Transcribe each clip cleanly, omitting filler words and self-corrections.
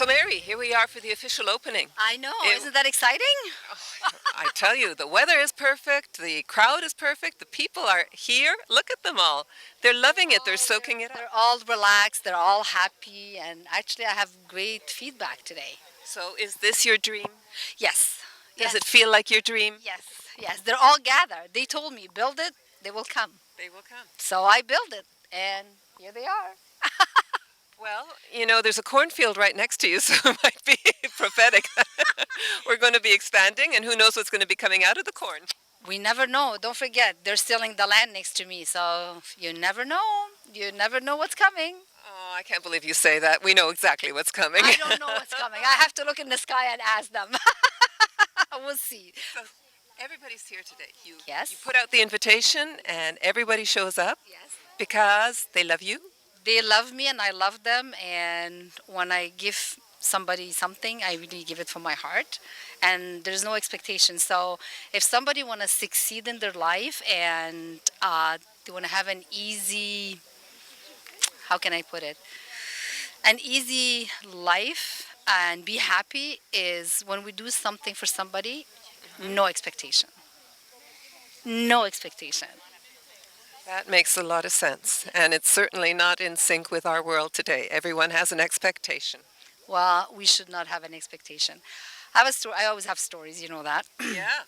So Mary, here we are for the official opening. I know, isn't that exciting? I tell you, the weather is perfect, the crowd is perfect, the people are here. Look at them all. They're loving it, they're soaking it up. They're all relaxed, they're all happy, and actually I have great feedback today. So is this your dream? Yes. Does it feel like your dream? Yes, they're all gathered. They told me, build it, they will come. They will come. So I built it, and here they are. Well, you know, there's a cornfield right next to you, so it might be prophetic. We're going to be expanding, and who knows what's going to be coming out of the corn. We never know. Don't forget, they're stealing the land next to me, so you never know. You never know what's coming. Oh, I can't believe you say that. We know exactly what's coming. I don't know what's coming. I have to look in the sky and ask them. We'll see. So everybody's here today. You Yes. put out the invitation, and everybody shows up Yes. because they love you. They love me and I love them, and when I give somebody something, I really give it from my heart, and there's no expectation. So if somebody want to succeed in their life and they want to have an easy, how can I put it, an easy life and be happy, is when we do something for somebody, no expectation. No expectation. That makes a lot of sense, and it's certainly not in sync with our world today. Everyone has an expectation. Well, we should not have an expectation. I have a story. I always have stories, you know that. Yeah.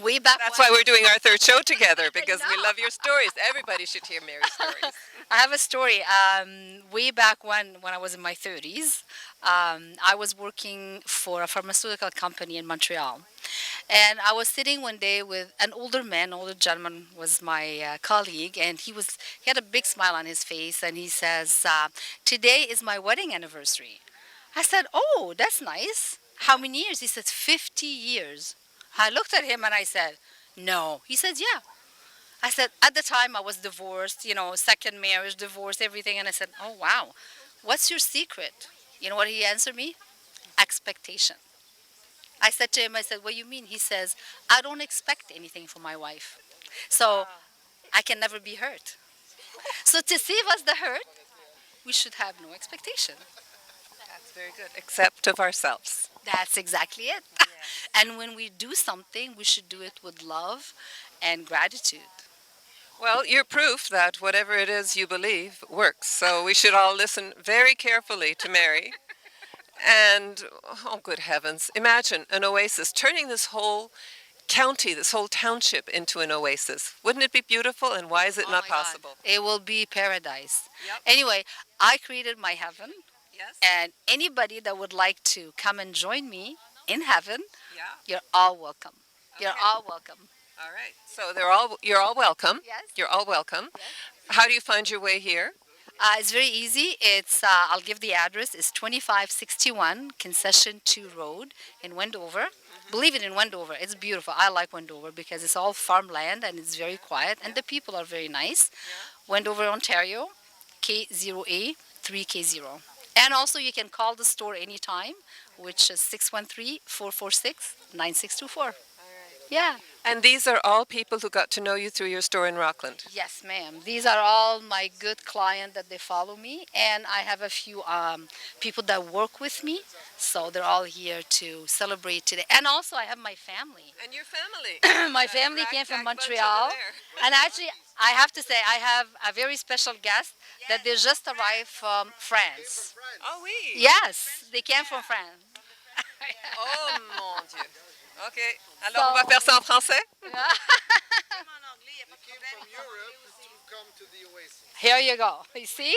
Way back That's when, why we're doing our third show together, because we know. love your stories. Everybody should hear Mary's stories. I have a story. Way back when I was in my 30s, I was working for a pharmaceutical company in Montreal. And I was sitting one day with an older man, older gentleman was my colleague, and he had a big smile on his face, and he says, "Today is my wedding anniversary." I said, "Oh, that's nice. How many years?" He said, 50 years. I looked at him and I said, "No." He said, "Yeah." I said, at the time I was divorced, second marriage, divorce, everything. And I said, "Oh, wow. What's your secret?" You know what he answered me? Expectation. I said to him, I said, "What do you mean?" He says, "I don't expect anything from my wife. So I can never be hurt. So to save us the hurt, we should have no expectation." That's very good. Except of ourselves. That's exactly it. And when we do something, we should do it with love and gratitude. Well, you're proof that whatever it is you believe works. So we should all listen very carefully to Mary. And, oh, good heavens, imagine an oasis, turning this whole county, this whole township into an oasis. Wouldn't it be beautiful? And why is it not my God. possible? It will be paradise. Yep. Anyway, I created my heaven, Yes. and anybody that would like to come and join me in heaven, Yeah. you're all welcome. You're Okay. all welcome. All right. So you're all welcome. Yes. You're all welcome. Yes. How do you find your way here? It's very easy. I'll give the address. It's 2561 Concession 2 Road in Wendover. Believe it, in Wendover. It's beautiful. I like Wendover because it's all farmland and it's very quiet and the people are very nice. Wendover, Ontario, K0A 3K0. And also you can call the store anytime, which is 613-446-9624. Yeah. And these are all people who got to know you through your store in Rockland. Yes, ma'am. These are all my good clients that they follow me, and I have a few people that work with me, so they're all here to celebrate today. And also, I have my family. And your family. My family came from Montreal, and actually, I have to say, I have a very special guest that they just arrived from France. Oh, oui. Yes, they came from France. Oh, mon Dieu. OK. Alors, on va faire ça en français? Here you go. You see?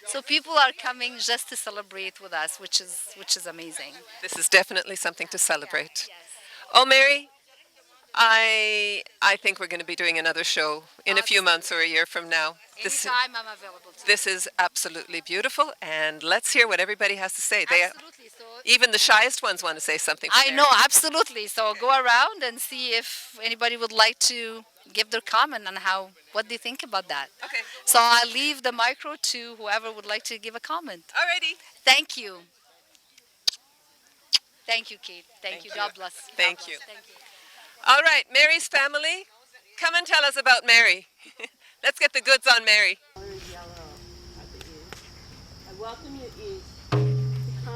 So people are coming just to celebrate with us, which is amazing. This is definitely something to celebrate. Oh, Mary, I think we're going to be doing another show in a few months or a year from now. Anytime I'm available to. This is absolutely beautiful, and let's hear what everybody has to say. Absolutely. So Even the shyest ones want to say something. I know, absolutely. So go around and see if anybody would like to give their comment on what they think about that. Okay. So I'll leave the micro to whoever would like to give a comment. Alrighty. Thank you. Thank you, Kate. Thank you. you. God bless. God Thank bless. you. Thank you. All right, Mary's family, come and tell us about Mary. Let's get the goods on Mary. I welcome you each to come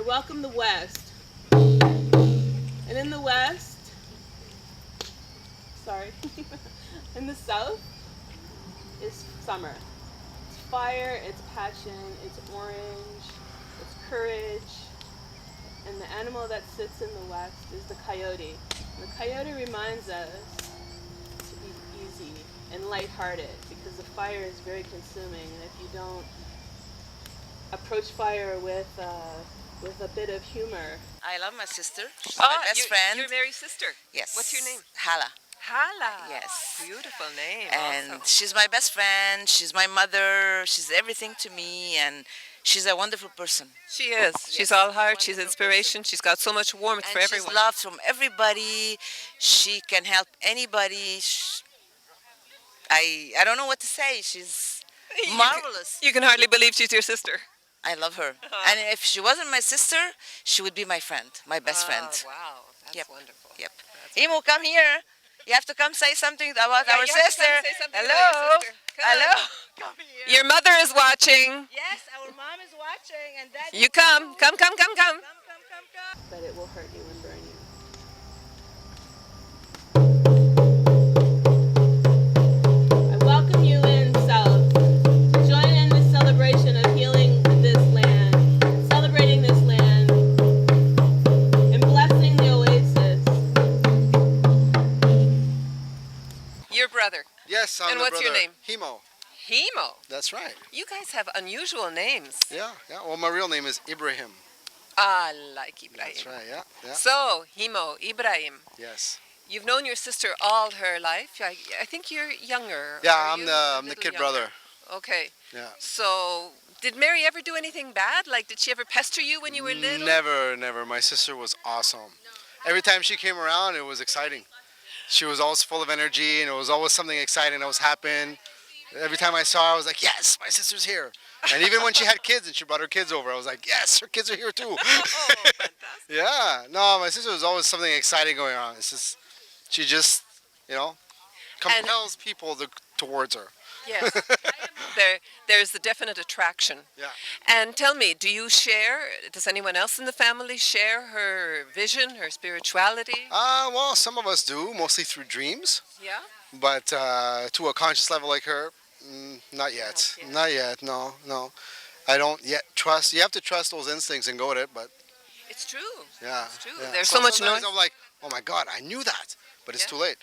welcome the West. And in the West, in the South is summer. It's fire, it's passion, it's orange, it's courage. And the animal that sits in the West is the coyote. And the coyote reminds us to be easy and lighthearted because the fire is very consuming. And if you don't approach fire with a bit of humor. I love my sister. She's my best friend. You're Mary's sister. Yes. What's your name? Hala. Hala. Yes. Beautiful name. And also. she's my best friend. She's my mother. She's everything to me, and she's a wonderful person. She is. She's all heart. She's inspiration. She's got so much warmth And for everyone. she's loved from everybody. She can help anybody. I don't know what to say. She's marvelous. You can hardly believe she's your sister. I love her. And if she wasn't my sister, she would be my friend, my best friend. Wow. That's Yep. wonderful. Yep. Imo, come here. You have to come say something about our you have to come sister. say something about Hello. your sister. Come Hello. on. Come here. Your mother is watching. Yes, our mom is watching, and Daddy. You come. Come. Come. But it will hurt you and burn you. I welcome you in South to join in this celebration of healing this land, celebrating this land, and blessing the Oasis. Your brother. Yes, I'm And the what's your brother. name? Hemo. Hemo. That's right. You guys have unusual names. Yeah. Well, my real name is Ibrahim. I like Ibrahim. That's right. Yeah. So, Hemo, Ibrahim, Yes. you've known your sister all her life. I think you're younger. Yeah, Are I'm you? the A I'm the little kid younger. brother. Okay. Yeah. So, did Mary ever do anything bad? Like, did she ever pester you when you were little? Never. My sister was awesome. Every time she came around, it was exciting. She was always full of energy, and it was always something exciting that was happening. Every time I saw her, I was like, yes, my sister's here. And even when she had kids and she brought her kids over, I was like, yes, her kids are here too. Oh, fantastic. Yeah. No, my sister was always something exciting going on. It's just, she just, compels people towards her. Yes. There's the definite attraction. Yeah. And tell me, does anyone else in the family share her vision, her spirituality? Well, some of us do, mostly through dreams. Yeah? But to a conscious level like her, not yet. Not yet. No. I don't yet trust. You have to trust those instincts and go with it. But It's true. yeah, It's true. yeah. There's so much sometimes noise. I'm like, oh my God, I knew that, but it's Yeah. too late.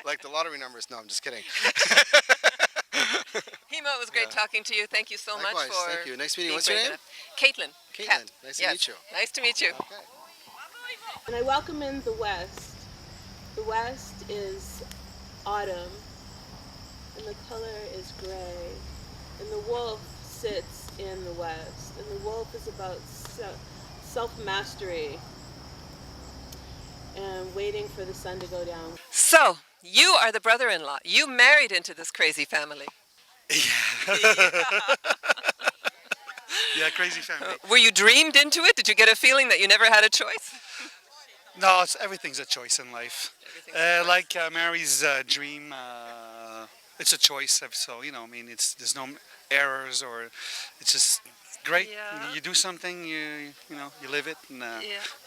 Like the lottery numbers. No, I'm just kidding. Hemo, it was great talking to you. Thank you so much Likewise, for thank you. Nice meeting you. being What's your brave name? enough. Caitlin. Caitlin. Kat. Nice to Yes. meet you. Nice to meet you. Okay. And I welcome in the West. The West is autumn, and the color is gray. And the wolf sits in the West. And the wolf is about self-mastery and waiting for the sun to go down. So, you are the brother-in-law. You married into this crazy family. Yeah, crazy family. Were you dreamed into it? Did you get a feeling that you never had a choice? No, everything's a choice in life. Like Mary's dream, it's a choice. So there's no errors, or it's just great. Yeah. You do something, you live it. And,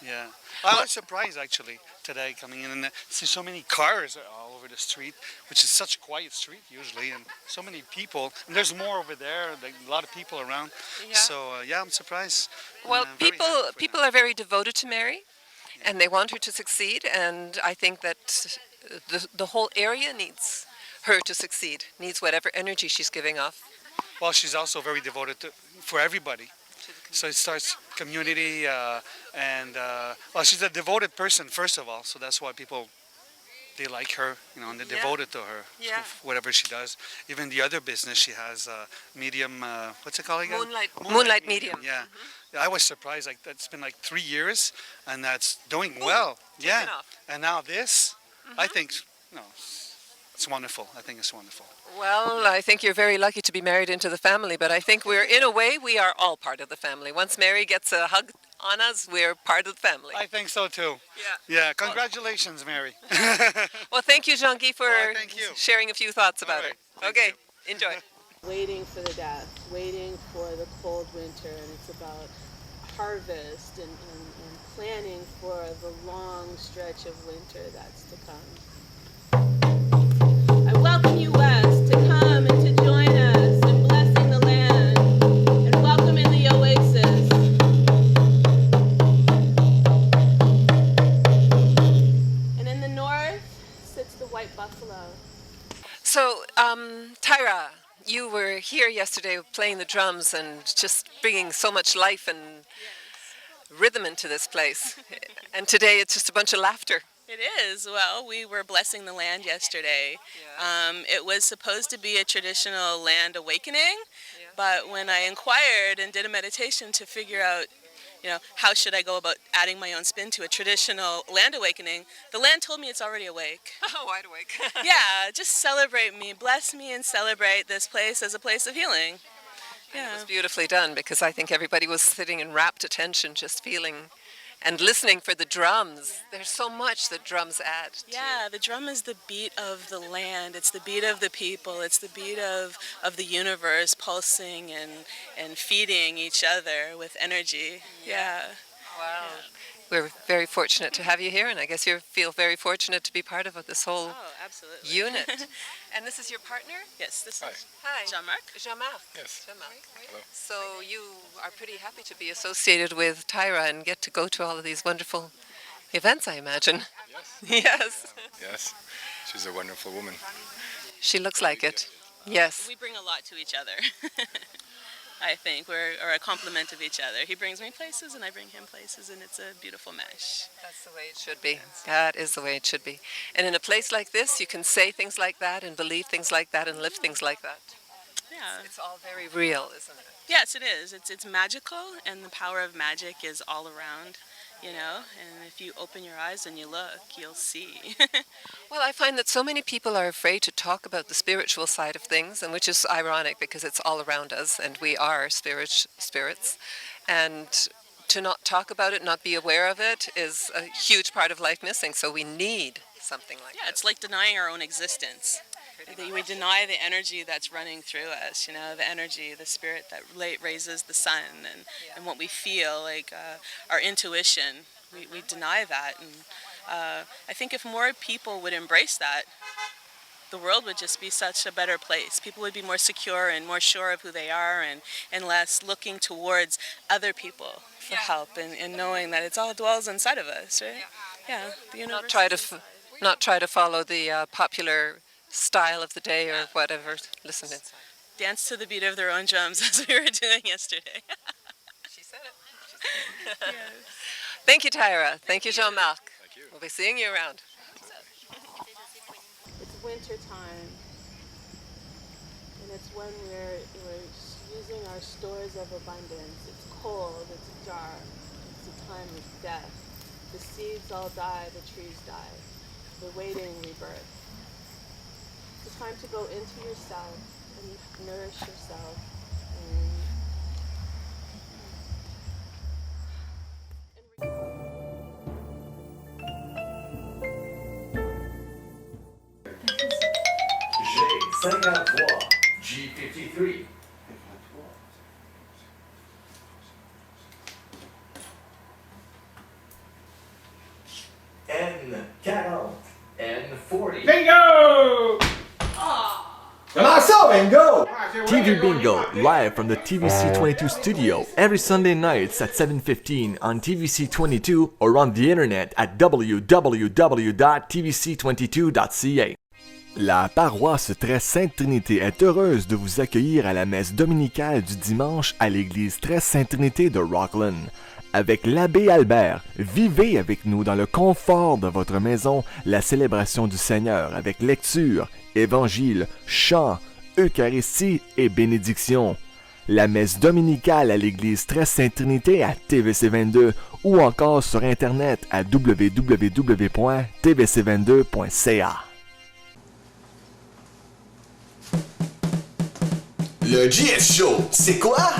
Yeah. I was surprised actually today coming in and see so many cars all over the street, which is such a quiet street usually, and so many people. And there's more over there. Like, a lot of people around. Yeah. So I'm surprised. Well, And, very happy for people them. are very devoted to Mary, and they want her to succeed. And I think that the whole area needs her to succeed. Needs whatever energy she's giving off. Well, she's also very devoted for everybody. So it starts community, and she's a devoted person first of all. So that's why they like her, and they're devoted to her. Yeah. Whatever she does. Even the other business she has, medium. What's it called again? Moonlight Medium. Yeah. I was surprised. Like that's been like 3 years, and that's doing Boom. well. Taking Yeah. off. And now this, I think, it's wonderful. I think it's wonderful. Well, I think you're very lucky to be married into the family, but I think in a way, we are all part of the family. Once Mary gets a hug on us, we're part of the family. I think so too. Yeah. Yeah. Congratulations, Mary. Well, thank you, Jean-Guy, for thank you. sharing a few thoughts about right. it. Thank Okay, you. enjoy. Waiting for the death, waiting for the cold winter, and it's about harvest and planning for the long stretch of winter that's to come. I welcome you West to come and to join us in blessing the land and welcome in the Oasis. And in the north sits the white buffalo. So, Tyra, you were here yesterday playing the drums and just bringing so much life and rhythm into this place. And today it's just a bunch of laughter. It is. Well, we were blessing the land yesterday. It was supposed to be a traditional land awakening, but when I inquired and did a meditation to figure out, how should I go about adding my own spin to a traditional land awakening, the land told me it's already awake. Oh, wide awake. Yeah, just celebrate me, bless me, and celebrate this place as a place of healing. Yeah. It was beautifully done because I think everybody was sitting in rapt attention, just feeling and listening for the drums. There's so much that drums add to. Yeah, the drum is the beat of the land. It's the beat of the people. It's the beat of the universe pulsing and feeding each other with energy. Yeah. Wow. Yeah. We're very fortunate to have you here, and I guess you feel very fortunate to be part of this whole unit. And this is your partner? Yes, this is Hi. Jean-Marc. Jean-Marc. Yes. Jean-Marc. Hello. So you are pretty happy to be associated with Tyra and get to go to all of these wonderful events, I imagine. Yes. Yes. Yes. She's a wonderful woman. She looks like it. Yes. We bring a lot to each other. I think we're a complement of each other. He brings me places and I bring him places, and it's a beautiful mesh. That's the way it should be. That is the way it should be. And in a place like this, you can say things like that and believe things like that and live things like that. Yeah. It's all very real, isn't it? Yes, it is. It's magical, and the power of magic is all around, and if you open your eyes and you look, you'll see. Well, I find that so many people are afraid to talk about the spiritual side of things, and which is ironic because it's all around us and we are spirits. And to not talk about it, not be aware of it, is a huge part of life missing. So we need something like that. Yeah, it's like denying our own existence. We deny the energy that's running through us, the energy, the spirit that raises the sun and what we feel, like our intuition. We deny that. And I think if more people would embrace that, the world would just be such a better place. People would be more secure and more sure of who they are and less looking towards other people for help and knowing that it all dwells inside of us, right? Yeah, the universe. Not try to follow the popular style of the day or whatever. Listen inside. Dance to the beat of their own drums as we were doing yesterday. She said it. Yes. Thank you, Tyra. Thank you, Jean-Marc. Thank you. We'll be seeing you around. It's winter time, and it's when we're using our stores of abundance. It's cold, it's dark, it's a time of death. The seeds all die, the trees die. We're waiting rebirth. It's time to go into yourself and nourish yourself. G53. G53. N40. N40. Bingo! Comment ça, bingo? TV Bingo, live from the TVC22 studio every Sunday nights at 7:15 on TVC22 or on the internet at www.tvc22.ca. La paroisse Très Sainte Trinité est heureuse de vous accueillir à la messe dominicale du dimanche à l'église Très Sainte Trinité de Rockland. Avec l'abbé Albert, vivez avec nous dans le confort de votre maison la célébration du Seigneur avec lecture, évangile, chant, Eucharistie et bénédiction. La messe dominicale à l'église Très Sainte Trinité à TVC22 ou encore sur internet à www.tvc22.ca. Le GF Show, c'est quoi?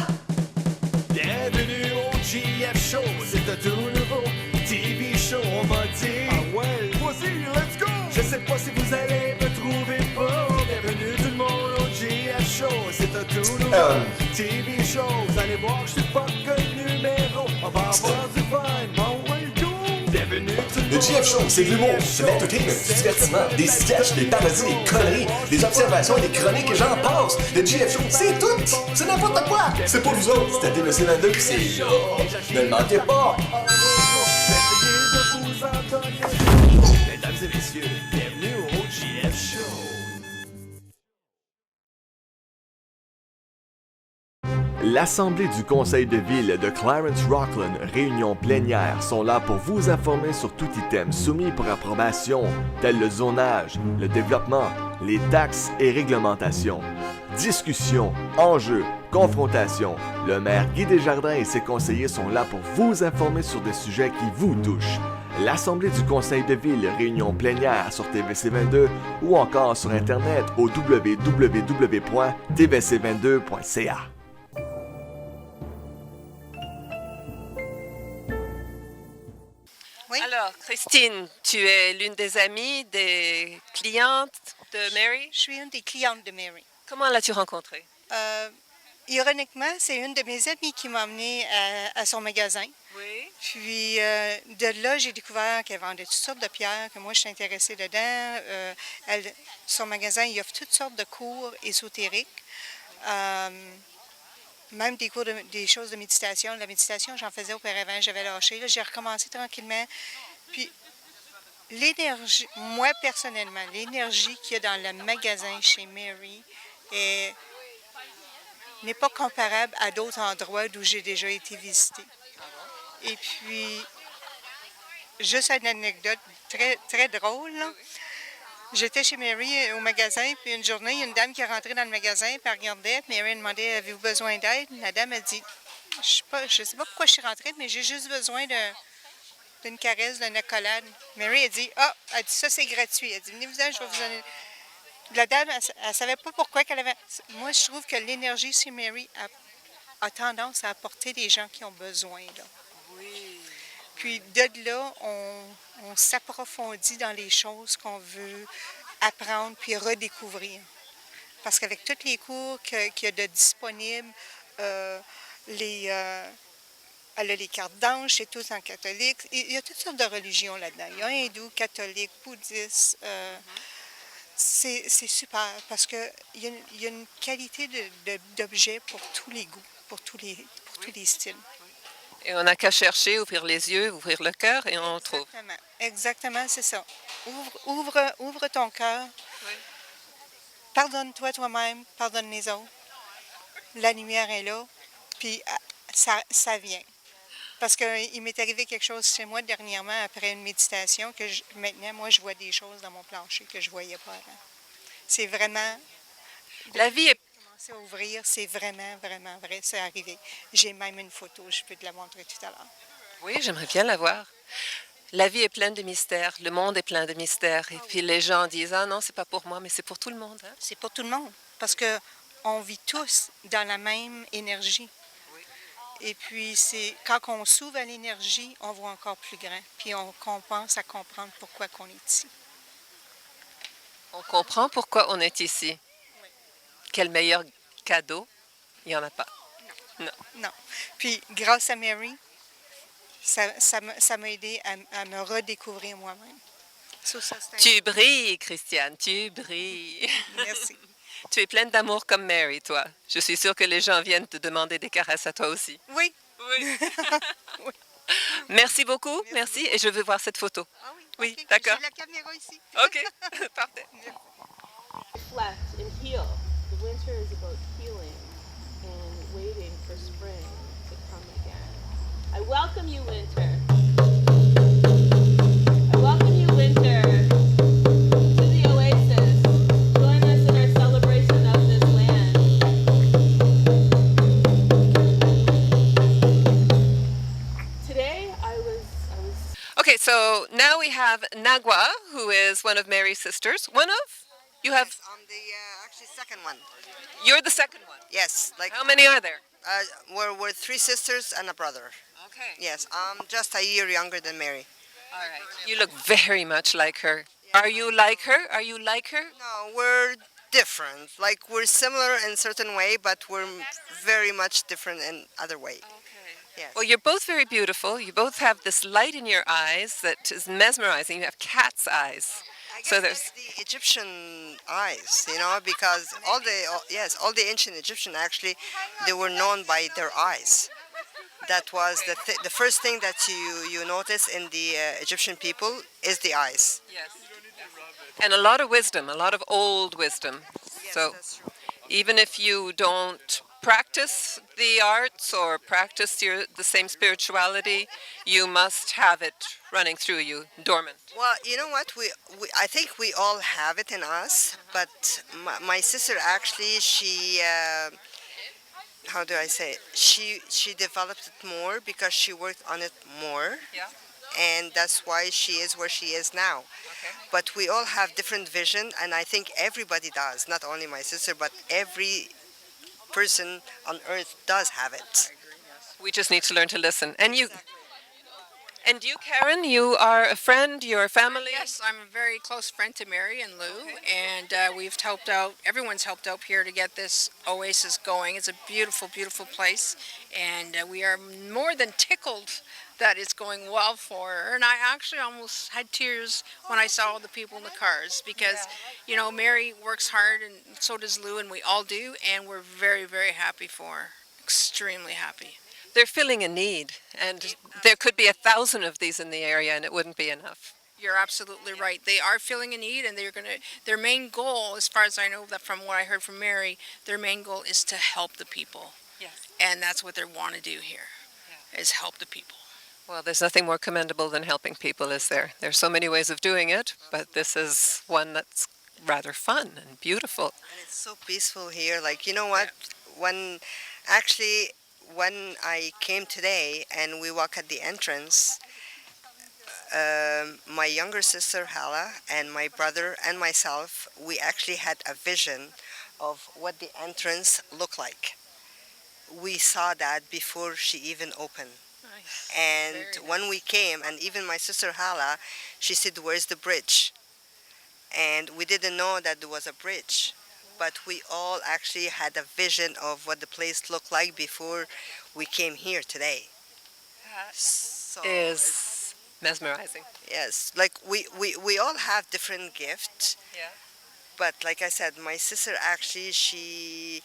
Bienvenue au GF Show, c'est un tout nouveau TV show, on va dire. Ah ouais, vas-y, let's go! Je sais pas si vous allez me trouver pas. Bienvenue tout le monde au GF Show, c'est un tout nouveau TV show. Vous allez voir, je suis pas que numéro. On va X. Le GF Show, c'est de l'humour, c'est de l'entertainment, du divertissement, des sketchs, des parodies, des conneries, des observations et des chroniques et j'en passe. Le GF Show, c'est tout! C'est n'importe quoi! C'est pour vous autres, c'est à TVC 22 pis c'est là. Ne le manquez pas! Mesdames et messieurs, bienvenue au GF Show. L'Assemblée du Conseil de Ville de Clarence-Rockland, réunion plénière, sont là pour vous informer sur tout item soumis pour approbation, tel le zonage, le développement, les taxes et réglementations. Discussions, enjeux, confrontations. Le maire Guy Desjardins et ses conseillers sont là pour vous informer sur des sujets qui vous touchent. L'Assemblée du Conseil de Ville, réunion plénière sur TVC 22 ou encore sur Internet au www.tvc22.ca. Oui. Alors, Christine, tu es l'une des amies, des clientes de Mary. Je suis une des clientes de Mary. Comment l'as-tu rencontrée? Ironiquement, c'est une de mes amies qui m'a amenée à son magasin. Oui. Puis de là, j'ai découvert qu'elle vendait toutes sortes de pierres, que moi, je suis intéressée dedans. Son magasin, il offre toutes sortes de cours ésotériques. Même des choses de méditation. La méditation, j'en faisais auparavant, j'avais lâché. Là, j'ai recommencé tranquillement. Puis l'énergie, moi personnellement, l'énergie qu'il y a dans le magasin chez Mary n'est pas comparable à d'autres endroits d'où j'ai déjà été visitée. Et puis, juste une anecdote très, très drôle, là. J'étais chez Mary au magasin, puis une journée, il y a une dame qui est rentrée dans le magasin, puis elle regardait, puis Mary a demandé « Avez-vous besoin d'aide? » La dame a dit « Je sais pas pourquoi je suis rentrée, mais j'ai juste besoin d'une caresse, d'une accolade. » Mary a dit « Ah! » Elle dit « Ça, c'est gratuit. » Elle dit « Venez-vous-en, je vais vous donner... » La dame, elle ne savait pas pourquoi qu'elle avait... Moi, je trouve que l'énergie chez Mary a tendance à apporter les gens qui ont besoin, là. Oui. Puis de là, on s'approfondit dans les choses qu'on veut apprendre puis redécouvrir. Parce qu'avec tous les cours qu'il y a de disponibles, elle a les cartes d'ange, c'est tous en catholique. Il y a toutes sortes de religions là-dedans. Il y a hindou, catholique, bouddhiste. C'est super parce qu'il y a une qualité d'objets pour tous les goûts, pour tous les styles. Et on n'a qu'à chercher, ouvrir les yeux, ouvrir le cœur et on trouve. Exactement, c'est ça. Ouvre ton cœur. Oui. Pardonne-toi toi-même, pardonne les autres. La lumière est là, puis ça vient. Parce qu'il m'est arrivé quelque chose chez moi dernièrement après une méditation que maintenant, moi, je vois des choses dans mon plancher que je ne voyais pas avant. C'est vraiment... La vie est... à ouvrir, c'est vraiment, vraiment vrai, c'est arrivé. J'ai même une photo, je peux te la montrer tout à l'heure. Oui, j'aimerais bien la voir. La vie est pleine de mystères, le monde est plein de mystères. Et puis les gens disent « Ah non, c'est pas pour moi, mais c'est pour tout le monde. Hein? » C'est pour tout le monde, parce qu'on vit tous dans la même énergie. Oui. Et puis, quand on s'ouvre à l'énergie, on voit encore plus grand. Puis on commence à comprendre pourquoi on est ici. On comprend pourquoi on est ici. Quel meilleur cadeau? Il n'y en a pas. Non. Puis, grâce à Mary, ça m'a aidé à me redécouvrir moi-même. Tu brilles, Christiane, tu brilles. Merci. Tu es pleine d'amour comme Mary, toi. Je suis sûre que les gens viennent te demander des caresses à toi aussi. Oui. Oui. Oui. Merci beaucoup, merci. Et je veux voir cette photo. Ah oui, oui, okay. D'accord. J'ai la caméra ici. OK, parfait. Reflect and heal. The winter is about healing and waiting for spring to come again. I welcome you, winter. I welcome you, winter, to the Oasis. Join us in our celebration of this land. Today, I was. Okay, so now we have Nagwa, who is one of Mary's sisters. One of? You have? Yes, I'm the actually second one. You're the second one. Yes, like How many are there? we're three sisters and a brother. Okay. Yes, I'm just a year younger than Mary. All right. You look very much like her. Are you like her? Are you like her? No, we're different. Like we're similar in certain way, but we're very much different in other way. Okay. Yes. Well, you're both very beautiful. You both have this light in your eyes that is mesmerizing. You have cat's eyes. I So guess there's that's the Egyptian eyes, because all the ancient Egyptian actually, they were known by their eyes. That was the first thing that you notice in the Egyptian people is the eyes. and a lot of wisdom, a lot of old wisdom. Yes, So that's true. even if you don't practice the arts or practice the same spirituality, you must have it running through you, dormant. Well, you know what? I think we all have it in us, but my sister actually, she, how do I say it? She developed it more because she worked on it more. Yeah. And that's why she is where she is now. But we all have different vision, and I think everybody does. Not only my sister, but every person on earth does have it. We just need to learn to listen. And you, Karen, you are a friend, you're a family? Yes, I'm a very close friend to Mary and Lou, and we've helped out, everyone's helped out here to get this Oasis going. It's a beautiful, beautiful place, and we are more than tickled that it's going well for her. And I actually almost had tears when I saw all the people in the cars because, Mary works hard, and so does Lou, and we all do, and we're very, very happy for her. Extremely happy. They're filling a need, and there could be 1,000 of these in the area, and it wouldn't be enough. You're absolutely right. They are filling a need, and their main goal, as far as I know, that from what I heard from Mary, their main goal is to help the people. Yes. And that's what they want to do here, is help the people. Well, there's nothing more commendable than helping people, is there? There's so many ways of doing it, but this is one that's rather fun and beautiful. And it's so peaceful here. Like, you know what? When I came today and we walk at the entrance, my younger sister Hala and my brother and myself, we actually had a vision of what the entrance looked like. We saw that before she even opened. Nice. And when we came, and even my sister Hala, she said, "Where's the bridge?" And we didn't know that there was a bridge. But we all actually had a vision of what the place looked like before we came here today. So Is mesmerizing. yes, like we all have different gifts. Yeah. But like I said, my sister actually she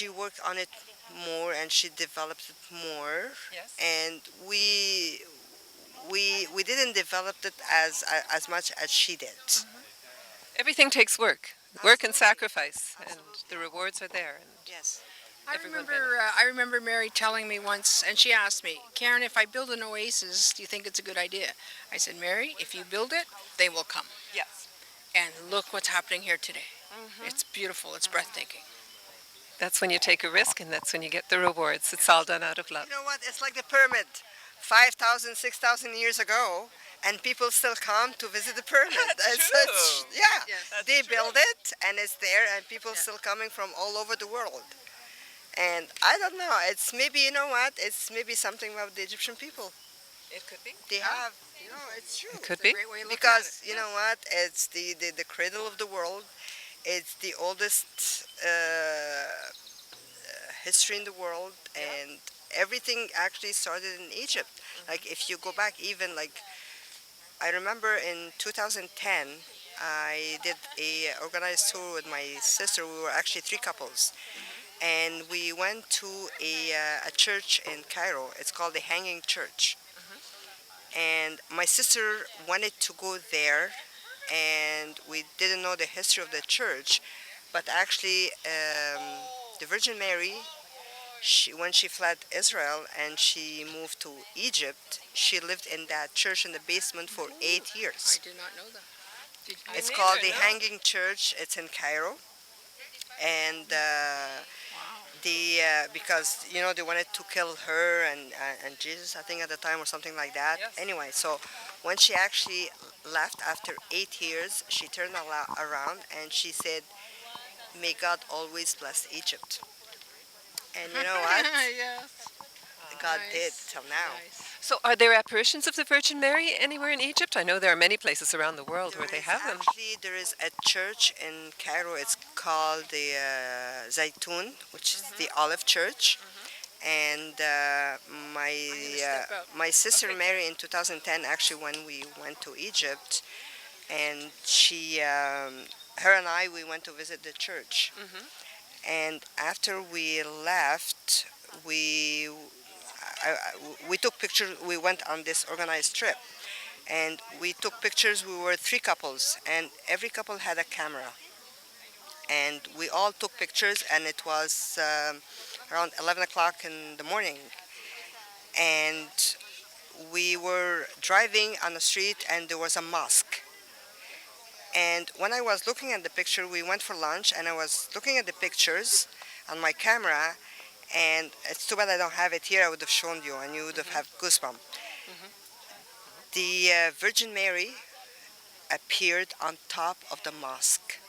worked on it more and she developed it more. Yes. And we didn't develop it as much as she did. Everything takes work. Work and sacrifice, and the rewards are there. And yes. I remember Mary telling me once, and she asked me, "Karen, if I build an oasis, do you think it's a good idea?" I said, "Mary, if you build it, they will come." Yes. And look what's happening here today. It's beautiful. It's breathtaking. That's when you take a risk, and that's when you get the rewards. It's all done out of love. You know what? It's like the pyramid, 5,000, 6,000 years ago, and people still come to visit the pyramid. That's true. They build it, and it's there, and people still coming from all over the world. And I don't know. It's maybe, you know what? It's maybe something about the Egyptian people. It could be. They have, it's true. It could be. Because you know what? It's the cradle of the world. It's the oldest history in the world, and everything actually started in Egypt. Like if you go back, even like I remember in 2010, I did a organized tour with my sister. We were actually 3 couples, and we went to a church in Cairo. It's called the Hanging Church. And my sister wanted to go there, and we didn't know the history of the church, but actually the Virgin Mary, when she fled Israel and she moved to Egypt, she lived in that church in the basement for 8 years. I did not know that. It's called the Hanging Church. It's in Cairo, and because they wanted to kill her and Jesus, I think at the time, or something like that. Yes. Anyway, so when she actually left after 8 years, she turned around and she said, "May God always bless Egypt." And you know what? Yes. God did till now. So are there apparitions of the Virgin Mary anywhere in Egypt? I know there are many places around the world where they have them. Actually, there is a church in Cairo. It's called the Zaytun, which is the Olive Church. And my sister married in 2010, actually, when we went to Egypt. And her and I, we went to visit the church. And after we left, we took pictures. We went on this organized trip. And we took pictures. We were 3 couples, and every couple had a camera. And we all took pictures, and it was around 11 o'clock in the morning. And we were driving on the street, and there was a mosque. And when I was looking at the picture, we went for lunch, and I was looking at the pictures on my camera, and it's too bad I don't have it here. I would have shown you, and you would have had goosebumps. The Virgin Mary appeared on top of the mosque.